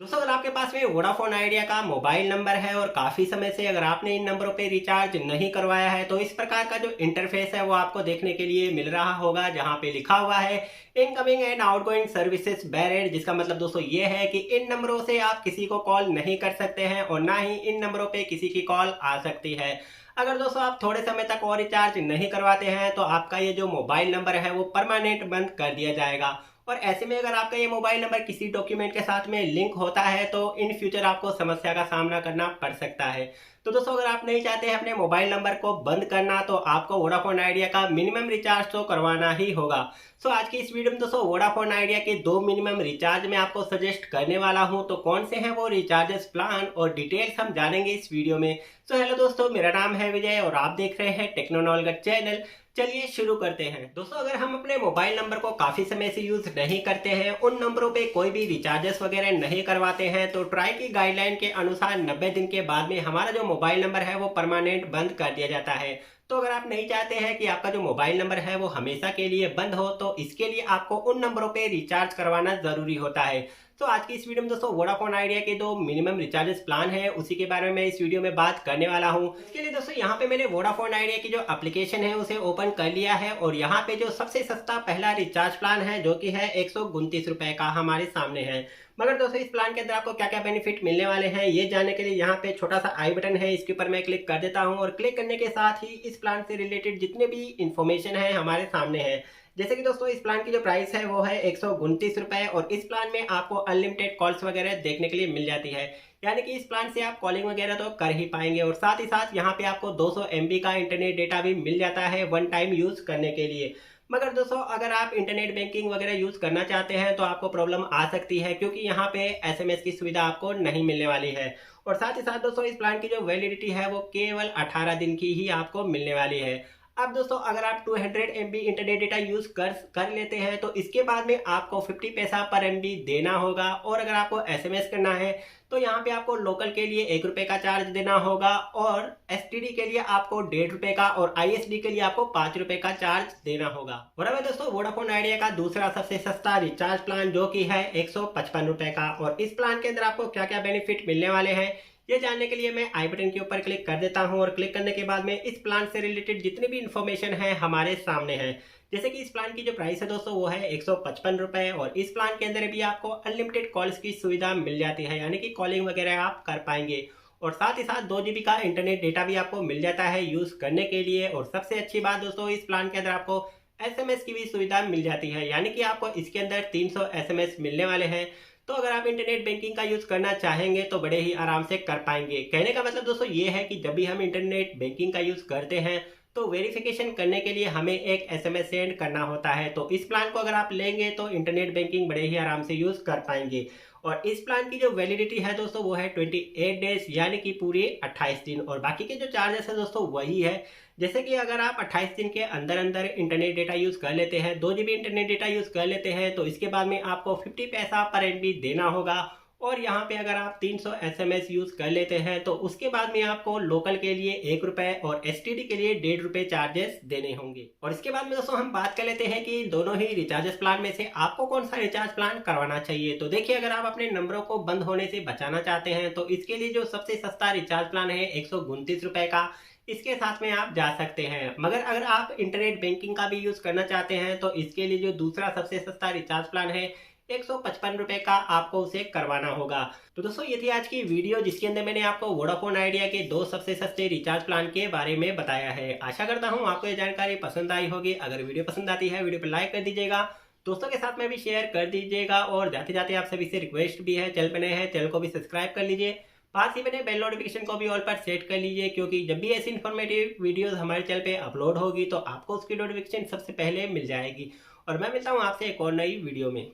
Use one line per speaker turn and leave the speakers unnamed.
दोस्तों अगर आपके पास में वोडाफोन आइडिया का मोबाइल नंबर है और काफ़ी समय से अगर आपने इन नंबरों पे रिचार्ज नहीं करवाया है तो इस प्रकार का जो इंटरफेस है वो आपको देखने के लिए मिल रहा होगा, जहां पे लिखा हुआ है इनकमिंग एंड आउटगोइंग सर्विसेज बैरेड। जिसका मतलब दोस्तों ये है कि इन नंबरों से आप किसी को कॉल नहीं कर सकते हैं और ना ही इन नंबरों पे किसी की कॉल आ सकती है। अगर दोस्तों आप थोड़े समय तक और रिचार्ज नहीं करवाते हैं तो आपका ये जो मोबाइल नंबर है वो परमानेंट बंद कर दिया जाएगा। और ऐसे में अगर आपका ये मोबाइल नंबर किसी डॉक्यूमेंट के साथ में लिंक होता है तो इन फ्यूचर आपको समस्या का सामना करना पड़ सकता है। तो दोस्तों अगर आप नहीं चाहते हैं अपने मोबाइल नंबर को बंद करना तो आपको वोडाफोन आइडिया का मिनिमम रिचार्ज तो करवाना ही होगा। सो आज की इस वीडियो में दोस्तों वोडाफोन आइडिया के दो मिनिमम रिचार्ज मैं आपको सजेस्ट करने वाला हूं, तो कौन से हैं वो रिचार्जेस प्लान और डिटेल्स हम जानेंगे इस वीडियो में। सो हेलो दोस्तों, मेरा नाम है विजय और आप देख रहे हैं टेक्नोनॉलगट चैनल। चलिए शुरू करते हैं। दोस्तों अगर हम अपने मोबाइल नंबर को काफी समय से यूज नहीं करते हैं, उन नंबरों पे कोई भी रिचार्जेस वगैरह नहीं करवाते हैं, तो ट्राई की गाइडलाइन के अनुसार 90 दिन के बाद में हमारा जो मोबाइल नंबर है वो परमानेंट बंद कर दिया जाता है। तो अगर आप नहीं चाहते हैं कि आपका जो मोबाइल नंबर है वो हमेशा के लिए बंद हो तो इसके लिए आपको उन नंबरों पे रिचार्ज करवाना जरूरी होता है। तो आज की इस वीडियो में दोस्तों वोडाफोन आइडिया के दो मिनिमम रिचार्जेस प्लान है, उसी के बारे में मैं इस वीडियो में बात करने वाला हूं। इसके लिए दोस्तों यहाँ पे मैंने वोडाफोन आइडिया की जो एप्लीकेशन है उसे ओपन कर लिया है और यहाँ पे जो सबसे सस्ता पहला रिचार्ज प्लान है जो कि है 129 रुपए का हमारे सामने है। मगर दोस्तों इस प्लान के अंदर आपको क्या क्या बेनिफिट मिलने वाले हैं ये जानने के लिए यहाँ पे छोटा सा आई बटन है, इसके ऊपर मैं क्लिक कर देता हूँ और क्लिक करने के साथ ही इस प्लान से रिलेटेड जितने भी इंफॉर्मेशन है हमारे सामने है। जैसे कि दोस्तों इस प्लान की जो प्राइस है वो है 129 रुपए और इस प्लान में आपको अनलिमिटेड कॉल्स वगैरह देखने के लिए मिल जाती है। यानी कि इस प्लान से आप कॉलिंग वगैरह तो कर ही पाएंगे और साथ ही साथ यहाँ पे आपको 200 MB का इंटरनेट डेटा भी मिल जाता है वन टाइम यूज करने के लिए। मगर दोस्तों अगर आप इंटरनेट बैंकिंग वगैरह यूज करना चाहते हैं तो आपको प्रॉब्लम आ सकती है, क्योंकि यहाँ पे SMS की सुविधा आपको नहीं मिलने वाली है। और साथ ही साथ दोस्तों इस प्लान की जो वैलिडिटी है वो केवल 18 दिन की ही आपको मिलने वाली है। अब दोस्तों अगर आप 200 MB इंटरनेट डेटा यूज कर लेते हैं तो इसके बाद में आपको 50 पैसा पर MB देना होगा। और अगर आपको SMS करना है तो यहाँ पे आपको लोकल के लिए 1 रुपए का चार्ज देना होगा और STD के लिए आपको 1.5 रुपए का और ISD के लिए आपको 5 रुपए का चार्ज देना होगा। और अब दोस्तों वोडाफोन आइडिया का दूसरा सबसे सस्ता रिचार्ज प्लान जो कि है 155 रुपए का, और इस प्लान के अंदर आपको क्या क्या बेनिफिट मिलने वाले हैं ये जानने के लिए मैं आई बटन के ऊपर क्लिक कर देता हूं और क्लिक करने के बाद में इस प्लान से रिलेटेड जितने भी इंफॉर्मेशन है हमारे सामने है। जैसे कि इस प्लान की जो प्राइस है दोस्तों वो है 155 रुपए और इस प्लान के अंदर भी आपको अनलिमिटेड कॉल्स की सुविधा मिल जाती है, यानी कि कॉलिंग वगैरह आप कर पाएंगे। और साथ ही साथ 2 GB का इंटरनेट डेटा भी आपको मिल जाता है यूज करने के लिए। और सबसे अच्छी बात दोस्तों इस प्लान के अंदर आपको SMS की भी सुविधा मिल जाती है, यानी कि आपको इसके अंदर 300 SMS मिलने वाले हैं। तो अगर आप इंटरनेट बैंकिंग का यूज करना चाहेंगे तो बड़े ही आराम से कर पाएंगे। कहने का मतलब दोस्तों ये है कि जब भी हम इंटरनेट बैंकिंग का यूज करते हैं तो वेरिफिकेशन करने के लिए हमें एक SMS सेंड करना होता है। तो इस प्लान को अगर आप लेंगे तो इंटरनेट बैंकिंग बड़े ही आराम से यूज कर पाएंगे। और इस प्लान की जो वैलिडिटी है दोस्तों वो है 28 डेज, यानी कि पूरे 28 दिन। और बाकी के जो चार्जेस है दोस्तों वही है। जैसे कि अगर आप 28 दिन के अंदर अंदर इंटरनेट डेटा यूज कर लेते हैं, 2 GB इंटरनेट डेटा यूज कर लेते हैं, तो इसके बाद में आपको 50 पैसा पर MB देना होगा। और यहाँ पे अगर आप 300 SMS यूज कर लेते हैं तो उसके बाद में आपको लोकल के लिए 1 रुपए और STD के लिए 1.5 रुपए चार्जेस देने होंगे। और इसके बाद में दोस्तों हम बात कर लेते हैं कि दोनों ही रिचार्जेस प्लान में से आपको कौन सा रिचार्ज प्लान करवाना चाहिए। तो देखिए अगर आप अपने नंबरों को बंद होने से बचाना चाहते हैं तो इसके लिए जो सबसे सस्ता रिचार्ज प्लान है 129 रुपए का, इसके साथ में आप जा सकते हैं। मगर अगर आप इंटरनेट बैंकिंग का भी यूज करना चाहते हैं तो इसके लिए जो दूसरा सबसे सस्ता रिचार्ज प्लान है 155 रुपए का आपको उसे करवाना होगा। तो दोस्तों ये थी आज की वीडियो जिसके अंदर मैंने आपको वोडाफोन आइडिया के दो सबसे सस्ते रिचार्ज प्लान के बारे में बताया है। आशा करता हूँ आपको ये जानकारी पसंद आई होगी। अगर वीडियो पसंद आती है वीडियो पर लाइक कर दीजिएगा, दोस्तों के साथ में भी शेयर कर दीजिएगा और जाते जाते आप सभी से रिक्वेस्ट भी है, चैनल पर नए हैं चैनल को भी सब्सक्राइब कर लीजिए, पास ही बने बेल नोटिफिकेशन को भी ऑल पर सेट कर लीजिए, क्योंकि जब भी ऐसी इन्फॉर्मेटिव वीडियोस हमारे चैनल पे अपलोड होगी तो आपको उसकी नोटिफिकेशन सबसे पहले मिल जाएगी। और मैं मिलता हूँ आपसे एक और नई वीडियो में।